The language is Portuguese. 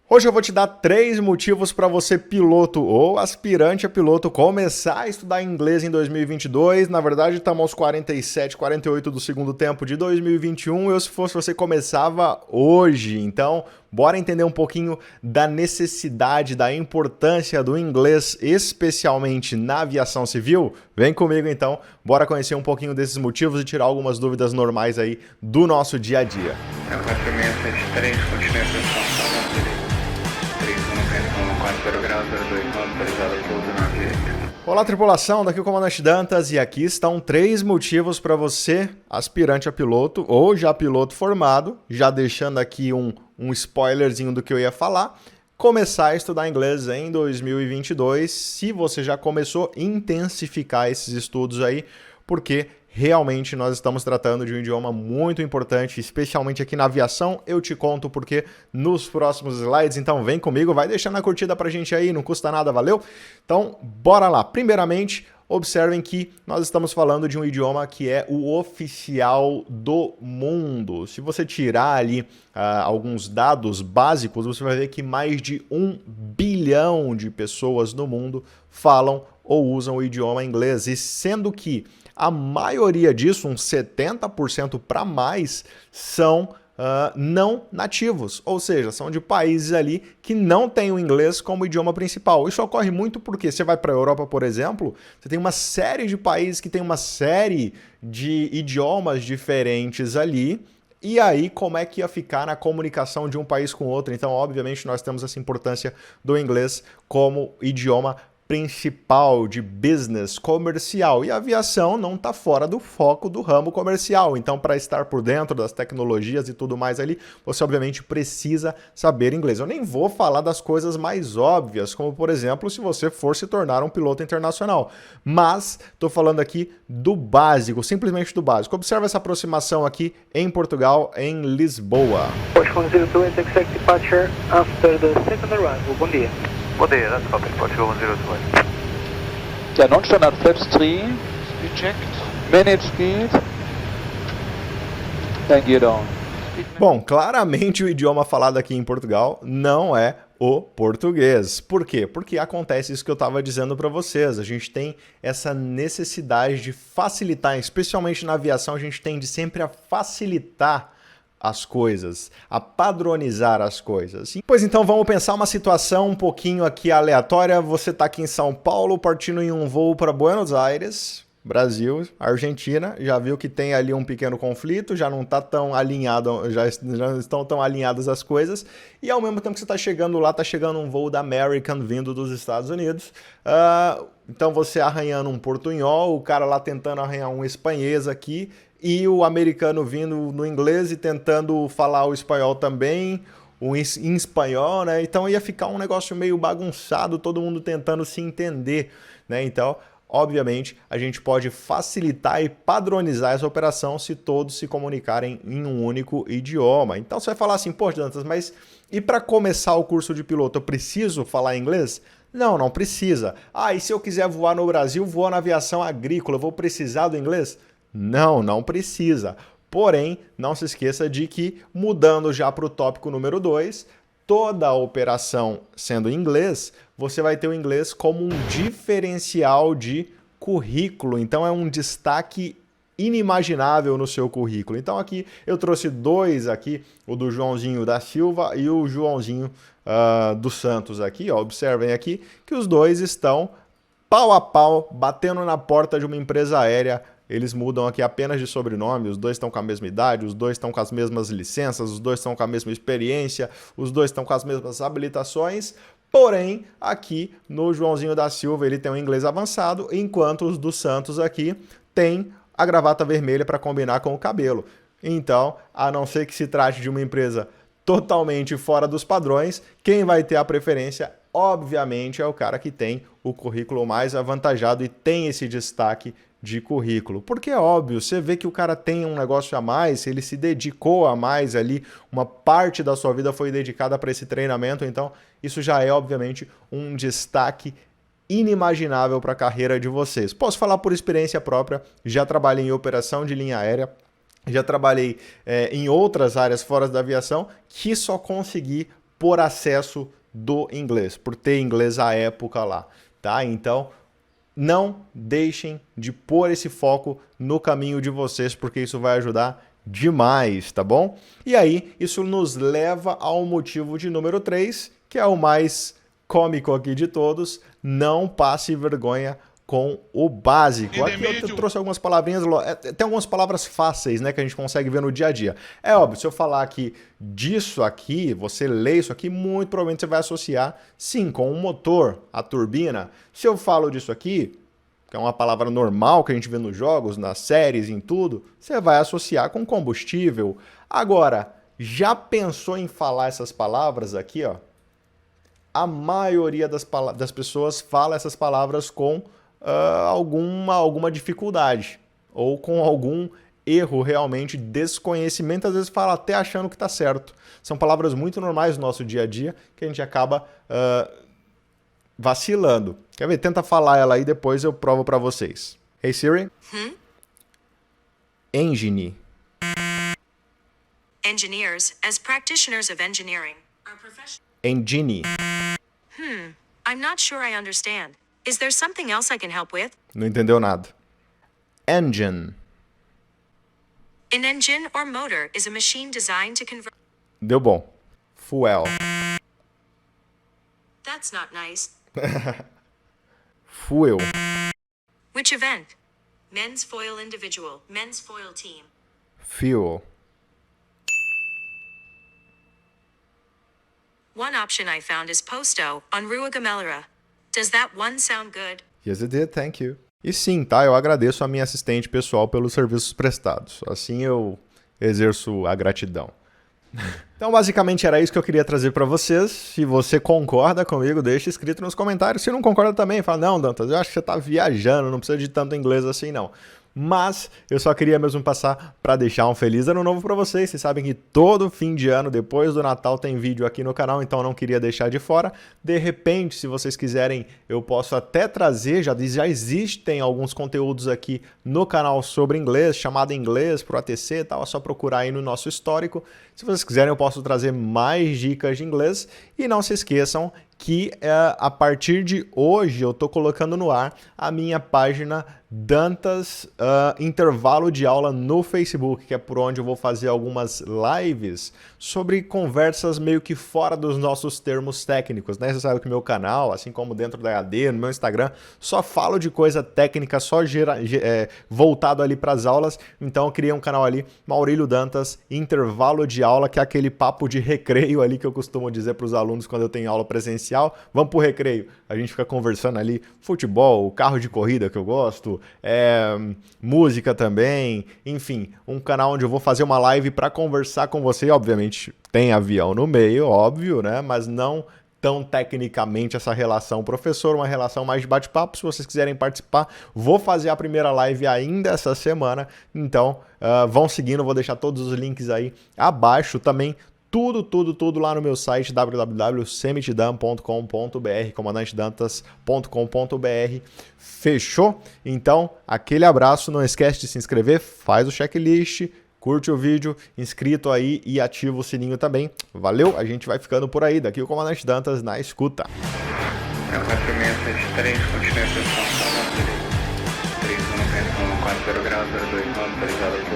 Hoje eu vou te dar 3 motivos para você, piloto ou aspirante a piloto, começar a estudar inglês em 2022. Na verdade, estamos aos 47, 48 do segundo tempo de 2021. Eu, se fosse você, começava hoje. Então, bora entender um pouquinho da necessidade, da importância do inglês, especialmente na aviação civil? Vem comigo então, bora conhecer um pouquinho desses motivos e tirar algumas dúvidas normais aí do nosso dia a dia. Olá, tripulação, daqui é o Comandante Dantas e aqui estão 3 motivos para você, aspirante a piloto ou já piloto formado, já deixando aqui um spoilerzinho do que eu ia falar, começar a estudar inglês em 2022, se você já começou, intensificar esses estudos aí, porque realmente nós estamos tratando de um idioma muito importante, especialmente aqui na aviação. Eu te conto porque nos próximos slides, então vem comigo, vai deixando a curtida pra gente aí, não custa nada, valeu? Então, bora lá. Primeiramente, observem que nós estamos falando de um idioma que é o oficial do mundo. Se você tirar ali alguns dados básicos, você vai ver que mais de 1 bilhão de pessoas no mundo falam ou usam o idioma inglês, e sendo que a maioria disso, uns 70% para mais, são não nativos, ou seja, são de países ali que não têm o inglês como idioma principal. Isso ocorre muito porque você vai para a Europa, por exemplo, você tem uma série de países que tem uma série de idiomas diferentes ali. E aí, como é que ia ficar na comunicação de um país com outro? Então, obviamente, nós temos essa importância do inglês como idioma principal de business comercial, e a aviação não está fora do foco do ramo comercial. Então, para estar por dentro das tecnologias e tudo mais ali, você obviamente precisa saber inglês. Eu nem vou falar das coisas mais óbvias, como por exemplo, se você for se tornar um piloto internacional, mas estou falando aqui do básico, simplesmente do básico. Observe essa aproximação aqui em Portugal, em Lisboa. Porsche 102, expect departure after the second arrival. Bom dia. Bom dia, that's copy, Porsche 102. Der non-standard flaps 3, Speed checked. manage speed, and gear down. Bom, claramente o idioma falado aqui em Portugal não é o português. Por quê? Porque acontece isso que eu estava dizendo para vocês. A gente tem essa necessidade de facilitar, especialmente na aviação, a gente tende sempre a facilitar as coisas, a padronizar as coisas. Pois então vamos pensar uma situação um pouquinho aqui aleatória. Você está aqui em São Paulo, partindo em um voo para Buenos Aires, Brasil, Argentina, já viu que tem ali um pequeno conflito, já não está tão alinhado, já estão tão alinhadas as coisas, e ao mesmo tempo que você está chegando lá, está chegando um voo da American vindo dos Estados Unidos. Então você arranhando um portunhol, o cara lá tentando arranhar um espanhês aqui, e o americano vindo no inglês e tentando falar o espanhol também, em espanhol, né? Então ia ficar um negócio meio bagunçado, todo mundo tentando se entender, né? Então, obviamente, a gente pode facilitar e padronizar essa operação se todos se comunicarem em um único idioma. Então você vai falar assim, poxa, Dantas, mas e para começar o curso de piloto, eu preciso falar inglês? Não, não precisa. E se eu quiser voar no Brasil, voar na aviação agrícola, eu vou precisar do inglês? Não, não precisa. Porém, não se esqueça de que, mudando já para o tópico número 2, toda a operação sendo em inglês, você vai ter o inglês como um diferencial de currículo. Então é um destaque inimaginável no seu currículo. Então aqui eu trouxe 2 aqui, o do Joãozinho da Silva e o Joãozinho dos Santos aqui. Ó, observem aqui que os 2 estão pau a pau, batendo na porta de uma empresa aérea. Eles mudam aqui apenas de sobrenome, os 2 estão com a mesma idade, os 2 estão com as mesmas licenças, os 2 estão com a mesma experiência, os 2 estão com as mesmas habilitações, porém, aqui no Joãozinho da Silva ele tem um inglês avançado, enquanto os dos Santos aqui tem a gravata vermelha para combinar com o cabelo. Então, a não ser que se trate de uma empresa totalmente fora dos padrões, quem vai ter a preferência, obviamente, é o cara que tem o currículo mais avantajado e tem esse destaque de currículo. Porque é óbvio, você vê que o cara tem um negócio a mais, ele se dedicou a mais ali, uma parte da sua vida foi dedicada para esse treinamento, então isso já é, obviamente, um destaque inimaginável para a carreira de vocês. Posso falar por experiência própria, já trabalhei em operação de linha aérea, já trabalhei em outras áreas fora da aviação, que só consegui por acesso do inglês, por ter inglês à época lá, tá? Então, não deixem de pôr esse foco no caminho de vocês, porque isso vai ajudar demais, tá bom? E aí, isso nos leva ao motivo de número 3, que é o mais cômico aqui de todos: não passe vergonha com o básico. Aqui eu trouxe algumas palavrinhas, tem algumas palavras fáceis, né, que a gente consegue ver no dia a dia. É óbvio, se eu falar aqui disso aqui, você lê isso aqui, muito provavelmente você vai associar, sim, com o motor, a turbina. Se eu falo disso aqui, que é uma palavra normal que a gente vê nos jogos, nas séries, em tudo, você vai associar com combustível. Agora, já pensou em falar essas palavras aqui, ó? A maioria das pessoas fala essas palavras com alguma dificuldade ou com algum erro realmente, desconhecimento, às vezes fala até achando que está certo. São palavras muito normais no nosso dia a dia que a gente acaba vacilando. Quer ver? Tenta falar ela aí, depois eu provo para vocês. Hey Siri. Engine. Engineers, as practitioners of engineering, are professional. Engine. I'm not sure I understand. Is there something else I can help with? Não entendeu nada. Engine. An engine or motor is a machine designed to convert... Deu bom. Fuel. That's not nice. Fuel. Which event? Men's foil individual, men's foil team. Fuel. One option I found is Posto, on Rua Gameleira. Does that one sound good? Yes, it did. Thank you. E sim, tá? Eu agradeço a minha assistente pessoal pelos serviços prestados. Assim eu exerço a gratidão. Então, basicamente, era isso que eu queria trazer para vocês. Se você concorda comigo, deixa escrito nos comentários. Se não concorda também, fala: não, Dantas, eu acho que você tá viajando, não precisa de tanto inglês assim, não. Mas eu só queria mesmo passar para deixar um feliz ano novo para vocês. Vocês sabem que todo fim de ano, depois do Natal, tem vídeo aqui no canal, então eu não queria deixar de fora. De repente, se vocês quiserem, eu posso até trazer, já existem alguns conteúdos aqui no canal sobre inglês, chamado Inglês pro ATC e tal, é só procurar aí no nosso histórico. Se vocês quiserem, eu posso trazer mais dicas de inglês. E não se esqueçam que a partir de hoje eu estou colocando no ar a minha página Dantas Intervalo de Aula no Facebook, que é por onde eu vou fazer algumas lives sobre conversas meio que fora dos nossos termos técnicos, né? Você sabe que meu canal, assim como dentro da EAD, no meu Instagram, só falo de coisa técnica, só voltado ali para as aulas. Então eu criei um canal ali, Maurílio Dantas Intervalo de Aula, que é aquele papo de recreio ali que eu costumo dizer para os alunos quando eu tenho aula presencial. Vamos pro recreio, a gente fica conversando ali, futebol, carro de corrida que eu gosto, música também, enfim, um canal onde eu vou fazer uma live para conversar com você. Obviamente tem avião no meio, óbvio, né? Mas não tão tecnicamente essa relação professor, uma relação mais de bate-papo. Se vocês quiserem participar, vou fazer a primeira live ainda essa semana, então vão seguindo, vou deixar todos os links aí abaixo também. Tudo lá no meu site www.semitdam.com.br, comandantedantas.com.br. Fechou? Então, aquele abraço, não esquece de se inscrever, faz o checklist, curte o vídeo, inscrito aí e ativa o sininho também. Valeu, a gente vai ficando por aí. Daqui o Comandante Dantas na escuta. 4673, continue a posição, 31, 40 graus, 02, autorizado.